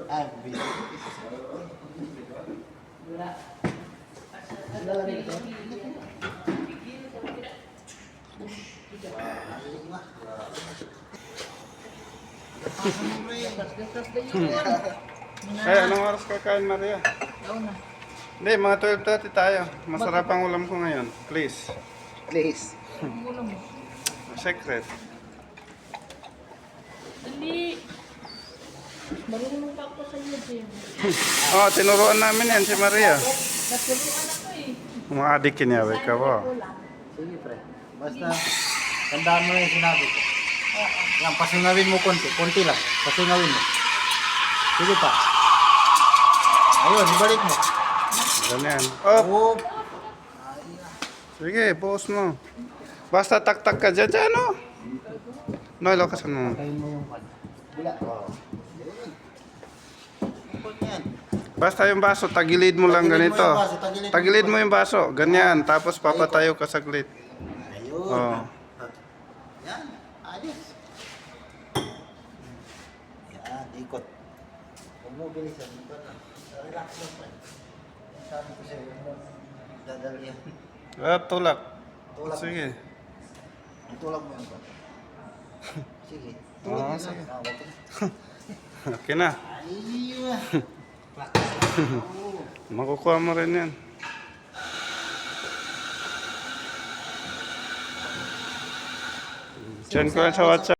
Ah, video. Wala. Wala na rin ito. Ay, anong oras kakain, Maria? Na. Hindi, mga 12:30 tayo. Masarap ang ulam ko ngayon. Please. Please. Ang ulam mo. Secret. Dali. Marunong pa ako sa iyo, Jim. Oh, tinuruan namin yan si Maria. Naturuan ako eh. Mga adik kinyawe ka ba? Sige, pre. Basta, tandaan mo na yung sinabi ko. Yan, pasingawin mo konti. Konti lang. Pasingawin mo. Sige pa. Ayun, ibalik mo. Ganyan. Oh, Oh. sige, post mo. Basta tak-tak ka dyan, no? No, lokasan mo. Kain mo yung pan. Bila. Wow. Yan. Basta yung baso, tagilid mo lang Tagilid mo ganito. yung baso, tagilid mo Tagilid yung mo yung baso. Ganyan. Tapos papatayo ka saglit. Ayun. Oh. Yan. Ayos. Yan. Ikot. Huwag mo bilisan. Ito na. Relax lang pa. Sabi ko sa'yo, huwag mo dadali yan. Ah, tulak. Tulak mo. Sige. Itulak mo yan pa. Sige. Oo, Tulak mo sige. lang. Okay. Okay na. Ayun. Makukuha mo rin yan. Diyan ko yan sa WhatsApp.